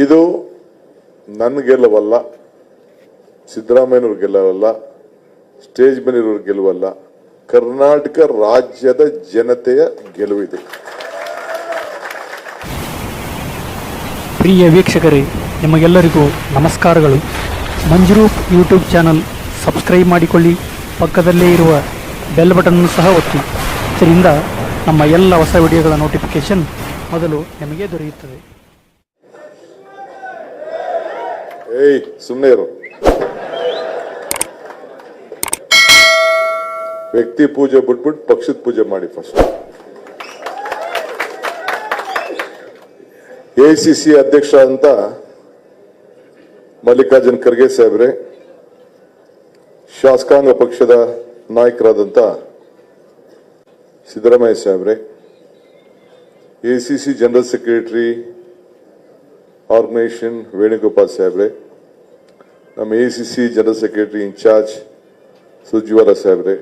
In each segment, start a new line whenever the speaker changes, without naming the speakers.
ಇದು ನನ್ನ ಗೆಲುವಲ್ಲ, ಸಿದ್ದರಾಮಯ್ಯನವ್ರ ಗೆಲುವಲ್ಲ, ಸ್ಟೇಜ್ ಮೇಲಿರೋರ ಗೆಲುವಲ್ಲ, ಕರ್ನಾಟಕ ರಾಜ್ಯದ ಜನತೆಯ ಗೆಲುವಿದೆ.
ಪ್ರಿಯ ವೀಕ್ಷಕರೇ, ನಿಮಗೆಲ್ಲರಿಗೂ ನಮಸ್ಕಾರಗಳು. ಮಂಜುರೂಪ್ ಯೂಟ್ಯೂಬ್ ಚಾನಲ್ ಸಬ್ಸ್ಕ್ರೈಬ್ ಮಾಡಿಕೊಳ್ಳಿ, ಪಕ್ಕದಲ್ಲೇ ಇರುವ ಬೆಲ್ ಬಟನ್ ಸಹ ಒತ್ತಿ. ಇದರಿಂದ ನಮ್ಮ ಎಲ್ಲ ಹೊಸ ವಿಡಿಯೋಗಳ ನೋಟಿಫಿಕೇಶನ್ ಮೊದಲು ನಿಮಗೆ ದೊರೆಯುತ್ತದೆ.
ಸುಮ್ಮನೆ ಇರು. ವ್ಯಕ್ತಿ ಪೂಜೆ ಬಿಟ್ಬಿಟ್ಟು ಪಕ್ಷದ ಪೂಜೆ ಮಾಡಿ. ಫಸ್ಟ್ ಎಐಸಿಸಿ ಅಧ್ಯಕ್ಷ ಅಂತ ಮಲ್ಲಿಕಾರ್ಜುನ್ ಖರ್ಗೆ ಸಾಹೇಬ್ರೆ, ಶಾಸಕಾಂಗ ಪಕ್ಷದ ನಾಯಕರಾದಂತ ಸಿದ್ದರಾಮಯ್ಯ ಸಾಹೇಬ್ರೆ, ACC general secretary organisation Venugopal ಸಾಹೇಬ್ರೆ, ನಮ್ಮ ACC general secretary in charge Surjewala ಸಾಹೇಬ್ರೆ,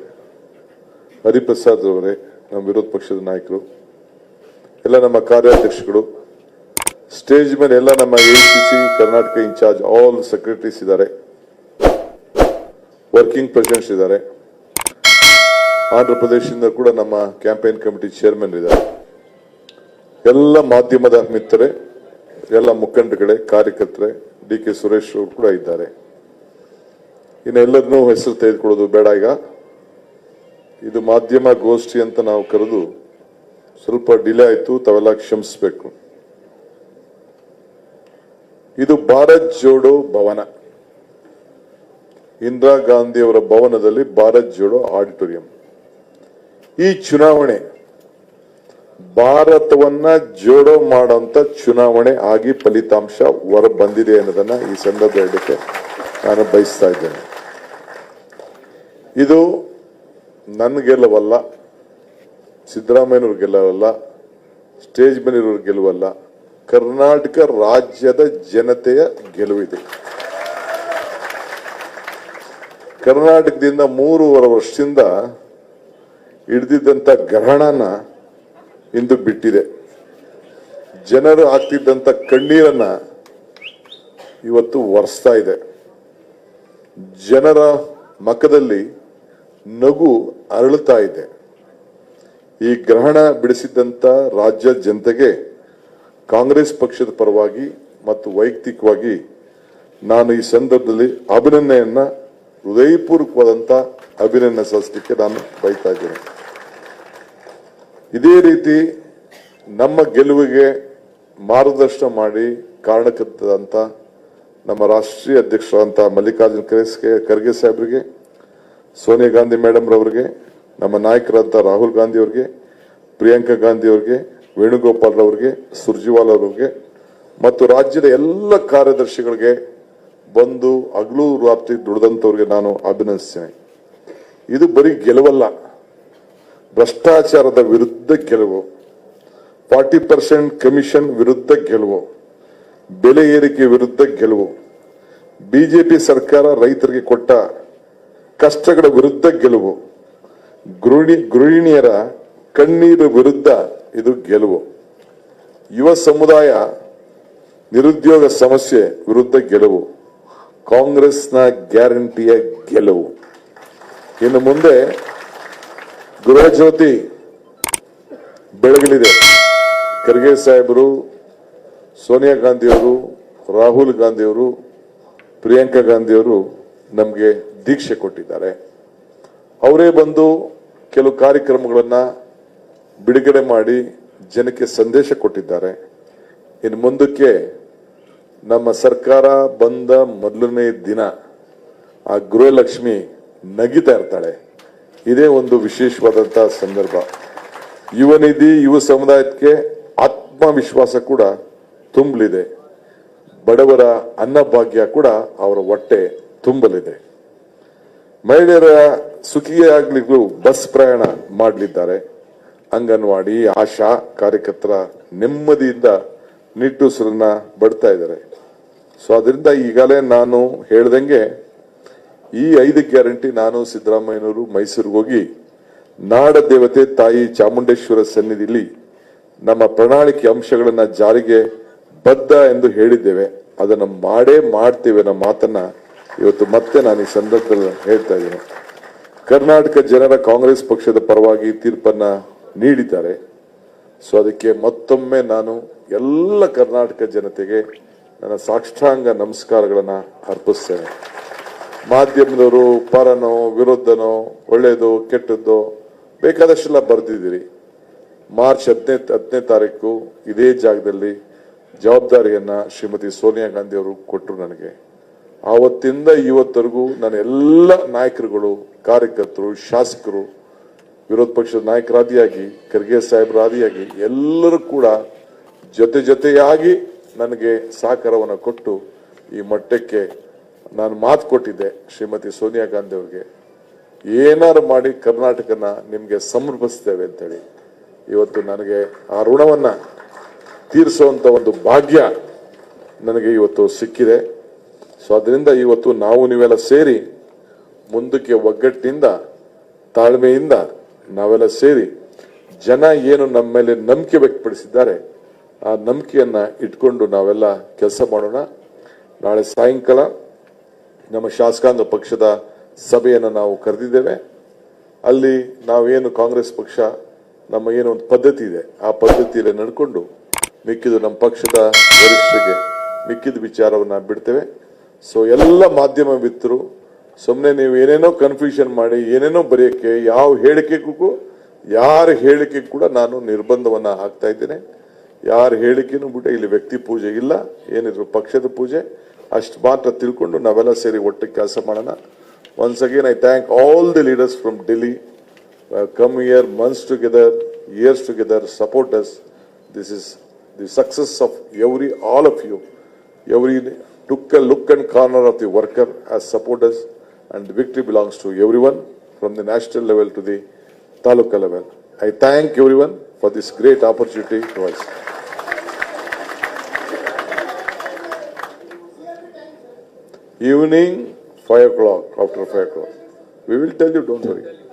ಹರಿಪ್ರಸಾದ್ ಅವರೇ, ನಮ್ಮ ವಿರೋಧ ಪಕ್ಷದ ನಾಯಕರು, ಎಲ್ಲ ನಮ್ಮ ಕಾರ್ಯಾಧ್ಯಕ್ಷಗಳು, ಸ್ಟೇಜ್ ಮೇಲೆ ಎಲ್ಲ ನಮ್ಮ ACC Karnataka in charge all secretaries ಇದ್ದಾರೆ, ವರ್ಕಿಂಗ್ ಪ್ರೆಸಿಡೆಂಟ್ಸ್ ಇದ್ದಾರೆ, ಆಂಧ್ರ ಪ್ರದೇಶದಿಂದ ಕೂಡ ನಮ್ಮ ಕ್ಯಾಂಪೇನ್ ಕಮಿಟಿ ಚೇರ್ಮನ್ ಇದ್ದಾರೆ, ಎಲ್ಲ ಮಾಧ್ಯಮದ ಮಿತ್ರರೇ, ಎಲ್ಲ ಮುಖಂಡಗಳೇ, ಕಾರ್ಯಕರ್ತರೆ, ಡಿ.ಕೆ. ಸುರೇಶ್ ಅವರು ಕೂಡ ಇದ್ದಾರೆ. ಇನ್ನು ಎಲ್ಲರನ್ನೂ ಹೆಸರು ತೆಗೆದುಕೊಳ್ಳೋದು ಬೇಡ. ಈಗ ಇದು ಮಾಧ್ಯಮ ಗೋಷ್ಠಿ ಅಂತ ನಾವು ಕರೆದು ಸ್ವಲ್ಪ ಡಿಲೇ ಆಯ್ತು, ತಾವೆಲ್ಲ ಕ್ಷಮಿಸಬೇಕು. ಇದು ಭಾರತ್ ಜೋಡೋ ಭವನ, ಇಂದಿರಾ ಗಾಂಧಿ ಅವರ ಭವನದಲ್ಲಿ ಭಾರತ್ ಜೋಡೋ ಆಡಿಟೋರಿಯಂ. ಈ ಚುನಾವಣೆ ಭಾರತವನ್ನ ಜೋಡೋ ಮಾಡುವಂತ ಚುನಾವಣೆ ಆಗಿ ಫಲಿತಾಂಶ ಹೊರ ಬಂದಿದೆ ಅನ್ನೋದನ್ನ ಈ ಸಂದರ್ಭ ಹೇಳಲಿಕ್ಕೆ ನಾನು ಬಯಸ್ತಾ ಇದ್ದೇನೆ. ಇದು ನನ್ನ ಗೆಲುವಲ್ಲ, ಸಿದ್ದರಾಮಯ್ಯನವ್ರ ಗೆಲುವಲ್ಲ, ಸ್ಟೇಜ್ ಮೇಲಿರೋರ ಗೆಲುವಲ್ಲ, ಕರ್ನಾಟಕ ರಾಜ್ಯದ ಜನತೆಯ ಗೆಲುವಿದೆ. ಕರ್ನಾಟಕದಿಂದ 3.5 ವರ್ಷದಿಂದ ಹಿಡಿದಿದ್ದಂತ ಗ್ರಹಣನ ಇಂದು ಬಿಟ್ಟಿದೆ. ಜನರು ಆಗ್ತಿದ್ದಂತ ಕಣ್ಣೀರನ್ನ ಇವತ್ತು ಒರೆಸ್ತಾ ಇದೆ. ಜನರ ಮುಖದಲ್ಲಿ ನಗು ಅರಳುತ್ತಾ ಇದೆ. ಈ ಗ್ರಹಣ ಬಿಡಿಸಿದ್ದಂತ ರಾಜ್ಯ ಜನತೆಗೆ ಕಾಂಗ್ರೆಸ್ ಪಕ್ಷದ ಪರವಾಗಿ ಮತ್ತು ವೈಯಕ್ತಿಕವಾಗಿ ನಾನು ಈ ಸಂದರ್ಭದಲ್ಲಿ ಅಭಿನಂದನೆಯನ್ನ, ಹೃದಯಪೂರ್ವಕವಾದಂತ ಅಭಿನಂದನೆ ಸಲ್ಲಿಸಲಿಕ್ಕೆ ನಾನು ಬಯಸ್ತಾ ಇದ್ದೇನೆ. ಇದೇ ರೀತಿ ನಮ್ಮ ಗೆಲುವಿಗೆ ಮಾರ್ಗದರ್ಶನ ಮಾಡಿ ಕಾರಣಕರ್ತದಂತ ನಮ್ಮ ರಾಷ್ಟ್ರೀಯ ಅಧ್ಯಕ್ಷರಾದಂತ ಮಲ್ಲಿಕಾರ್ಜುನ್ ಖರ್ಗೆ ಸಾಹೇಬ್ರಿಗೆ, ಸೋನಿಯಾ ಗಾಂಧಿ ಮೇಡಮ್ ರವರಿಗೆ, ನಮ್ಮ ನಾಯಕರಾದಂತ ರಾಹುಲ್ ಗಾಂಧಿ ಅವರಿಗೆ, ಪ್ರಿಯಾಂಕಾ ಗಾಂಧಿ ಅವರಿಗೆ, ವೇಣುಗೋಪಾಲ್ ಅವರಿಗೆ, ಸುರ್ಜಿವಾಲ ಅವರಿಗೆ ಮತ್ತು ರಾಜ್ಯದ ಎಲ್ಲ ಕಾರ್ಯದರ್ಶಿಗಳಿಗೆ, ಬಂದು ಹಗಲು ರಾತ್ರಿ ದುಡಿದಂತವ್ರಿಗೆ ನಾನು ಅಭಿನಂದಿಸ್ತೇನೆ. ಇದು ಬರೀ ಗೆಲುವಲ್ಲ, ಭ್ರಷ್ಟಾಚಾರದ ವಿರುದ್ಧ ಗೆಲುವು, 40% ಕಮಿಷನ್ ವಿರುದ್ಧ ಗೆಲುವು, ಬೆಲೆ ಏರಿಕೆ ವಿರುದ್ಧ ಗೆಲುವು, ಬಿಜೆಪಿ ಸರ್ಕಾರ ರೈತರಿಗೆ ಕೊಟ್ಟ ಕಷ್ಟಗಳ ವಿರುದ್ಧ ಗೆಲುವು, ಗೃಹಿಣಿಯರ ಕಣ್ಣೀರು ವಿರುದ್ಧ ಇದು ಗೆಲುವು, ಯುವ ಸಮುದಾಯ ನಿರುದ್ಯೋಗ ಸಮಸ್ಯೆ ವಿರುದ್ಧ ಗೆಲುವು, ಕಾಂಗ್ರೆಸ್ನ ಗ್ಯಾರಂಟಿಯ ಗೆಲುವು. ಇನ್ನು ಮುಂದೆ ಗೃಹ ಜ್ಯೋತಿ ಬೆಳಗಲಿದೆ. ಖರ್ಗೆ ಸಾಹೇಬರು, ಸೋನಿಯಾ ಗಾಂಧಿಯವರು, ರಾಹುಲ್ ಗಾಂಧಿಯವರು, ಪ್ರಿಯಾಂಕಾ ಗಾಂಧಿಯವರು ನಮಗೆ ದೀಕ್ಷೆ ಕೊಟ್ಟಿದ್ದಾರೆ. ಅವರೇ ಬಂದು ಕೆಲವು ಕಾರ್ಯಕ್ರಮಗಳನ್ನ ಬಿಡುಗಡೆ ಮಾಡಿ ಜನಕ್ಕೆ ಸಂದೇಶ ಕೊಟ್ಟಿದ್ದಾರೆ. ಇನ್ನು ಮುಂದಕ್ಕೆ ನಮ್ಮ ಸರ್ಕಾರ ಬಂದ ಮೊದಲನೇ ದಿನ ಆ ಗೃಹಲಕ್ಷ್ಮಿ ನಗಿತಾ ಇರ್ತಾಳೆ. ಇದೇ ಒಂದು ವಿಶೇಷವಾದಂತಹ ಸಂದರ್ಭ. ಯುವ ನಿಧಿ ಯುವ ಸಮುದಾಯಕ್ಕೆ ಆತ್ಮವಿಶ್ವಾಸ ಕೂಡ ತುಂಬಲಿದೆ. ಬಡವರ ಅನ್ನಭಾಗ್ಯ ಕೂಡ ಅವರ ಹೊಟ್ಟೆ ತುಂಬಲಿದೆ. ಮಹಿಳೆಯರ ಸುಖಿಯಾಗ್ಲಿಗೂ ಬಸ್ ಪ್ರಯಾಣ ಮಾಡಲಿದ್ದಾರೆ. ಅಂಗನವಾಡಿ ಆಶಾ ಕಾರ್ಯಕರ್ತರ ನೆಮ್ಮದಿಯಿಂದ ನಿಟ್ಟುಸಿರನ್ನ ಬಡ್ತಾ ಇದ್ದಾರೆ. ಸೊ ಅದರಿಂದ ಈಗಾಗಲೇ ನಾನು ಹೇಳ್ದಂಗೆ ಈ 5 ಗ್ಯಾರಂಟಿ ನಾನು ಸಿದ್ದರಾಮಯ್ಯನವರು ಮೈಸೂರಿಗೆ ಹೋಗಿ ನಾಡ ದೇವತೆ ತಾಯಿ ಚಾಮುಂಡೇಶ್ವರ ಸನ್ನಿಧಿಯಲ್ಲಿ ನಮ್ಮ ಪ್ರಣಾಳಿಕೆ ಅಂಶಗಳನ್ನ ಜಾರಿಗೆ ಬದ್ಧ ಎಂದು ಹೇಳಿದ್ದೇವೆ, ಅದನ್ನು ಮಾಡೇ ಮಾಡ್ತೇವೆ ಅನ್ನೋ ಮಾತನ್ನ ಇವತ್ತು ಮತ್ತೆ ನಾನು ಈ ಸಂದರ್ಭದಲ್ಲಿ ಹೇಳ್ತಾ ಇದ್ದೇನೆ. ಕರ್ನಾಟಕ ಜನರ ಕಾಂಗ್ರೆಸ್ ಪಕ್ಷದ ಪರವಾಗಿ ತೀರ್ಪನ್ನ ನೀಡಿದ್ದಾರೆ. ಸೊ ಅದಕ್ಕೆ ಮತ್ತೊಮ್ಮೆ ನಾನು ಎಲ್ಲ ಕರ್ನಾಟಕ ಜನತೆಗೆ ನನ್ನ ಸಾಷ್ಟಾಂಗ ನಮಸ್ಕಾರಗಳನ್ನ ಅರ್ಪಿಸ್ತೇನೆ. ಮಾಧ್ಯಮದವರು ಪರನೋ ವಿರುದ್ಧನೋ ಒಳ್ಳೆಯದು ಕೆಟ್ಟದ್ದು ಬೇಕಾದಷ್ಟೆಲ್ಲ ಬರೆದಿದ್ದೀರಿ. ಮಾರ್ಚ್ 10ನೇ ತಾರೀಕು ಇದೇ ಜಾಗದಲ್ಲಿ ಜವಾಬ್ದಾರಿಯನ್ನ ಶ್ರೀಮತಿ ಸೋನಿಯಾ ಗಾಂಧಿ ಅವರು ಕೊಟ್ಟರು ನನಗೆ. ಆವತ್ತಿಂದ ಇವತ್ತರೆಗೂ ನನ್ನ ಎಲ್ಲ ನಾಯಕರುಗಳು, ಕಾರ್ಯಕರ್ತರು, ಶಾಸಕರು, ವಿರೋಧ ಪಕ್ಷದ ನಾಯಕರಾದಿಯಾಗಿ, ಖರ್ಗೆ ಸಾಹೇಬರಾದಿಯಾಗಿ ಎಲ್ಲರೂ ಕೂಡ ಜೊತೆಯಾಗಿ ನನಗೆ ಸಹಕಾರವನ್ನು ಕೊಟ್ಟು ಈ ಮಟ್ಟಕ್ಕೆ ನಾನು ಮಾತು ಕೊಟ್ಟಿದ್ದೆ ಶ್ರೀಮತಿ ಸೋನಿಯಾ ಗಾಂಧಿ ಅವರಿಗೆ, ಏನಾರು ಮಾಡಿ ಕರ್ನಾಟಕನ ನಿಮ್ಗೆ ಸಮರ್ಪಿಸ್ತೇವೆ ಅಂತೇಳಿ. ಇವತ್ತು ನನಗೆ ಆ ಋಣವನ್ನ ತೀರಿಸುವಂತ ಒಂದು ಭಾಗ್ಯ ನನಗೆ ಇವತ್ತು ಸಿಕ್ಕಿದೆ. ಸೊ ಅದರಿಂದ ಇವತ್ತು ನಾವು ನೀವೆಲ್ಲ ಸೇರಿ ಮುಂದಕ್ಕೆ ಒಗ್ಗಟ್ಟಿನಿಂದ, ತಾಳ್ಮೆಯಿಂದ ನಾವೆಲ್ಲ ಸೇರಿ ಜನ ಏನು ನಮ್ಮ ಮೇಲೆ ನಂಬಿಕೆ ವ್ಯಕ್ತಪಡಿಸಿದ್ದಾರೆ ಆ ನಂಬಿಕೆಯನ್ನ ಇಟ್ಕೊಂಡು ನಾವೆಲ್ಲ ಕೆಲಸ ಮಾಡೋಣ. ನಾಳೆ ಸಾಯಂಕಾಲ ನಮ್ಮ ಶಾಸಕಾಂಗ ಪಕ್ಷದ ಸಭೆಯನ್ನು ನಾವು ಕರೆದಿದ್ದೇವೆ. ಅಲ್ಲಿ ನಾವೇನು ಕಾಂಗ್ರೆಸ್ ಪಕ್ಷ ನಮ್ಮ ಏನು ಒಂದು ಪದ್ಧತಿ ಇದೆ ಆ ಪದ್ಧತಿಯಲ್ಲಿ ನಡ್ಕೊಂಡು ಮಿಕ್ಕಿದು ನಮ್ಮ ಪಕ್ಷದ ವರಿಷ್ಠರಿಗೆ ಮಿಕ್ಕಿದ ವಿಚಾರವನ್ನ ಬಿಡ್ತೇವೆ. ಸೊ ಎಲ್ಲ ಮಾಧ್ಯಮ ಮಿತ್ರರು ಸುಮ್ಮನೆ ನೀವು ಏನೇನೋ ಕನ್ಫ್ಯೂಷನ್ ಮಾಡಿ ಏನೇನೋ ಬರೆಯಕ್ಕೆ ಯಾವ ಹೇಳಿಕೆಗೂ ಯಾರ ಹೇಳಿಕೆ ಕೂಡ ನಾನು ನಿರ್ಬಂಧವನ್ನ ಹಾಕ್ತಾ ಇದ್ದೇನೆ. ಯಾರ ಹೇಳಿಕೆನೂ ಬಿಟ್ಟು ಇಲ್ಲಿ ವ್ಯಕ್ತಿ ಪೂಜೆ ಇಲ್ಲ, ಏನಿದ್ರು ಪಕ್ಷದ ಪೂಜೆ ಅಷ್ಟು ಮಾತ್ರ ತಿಳ್ಕೊಂಡು ನಾವೆಲ್ಲ ಸೇರಿ ಒಟ್ಟಿಗೆ ಕೆಲಸ ಮಾಡೋಣ. Once again I thank all the leaders from Delhi, come here months together, years together, support us. This is the success of all of you. Every took a look and corner of the worker as support us, and the victory belongs to everyone from the national level to the taluka level. I thank everyone for this great opportunity to us. Evening 5 o'clock, after 5 o'clock. We will tell you, don't worry.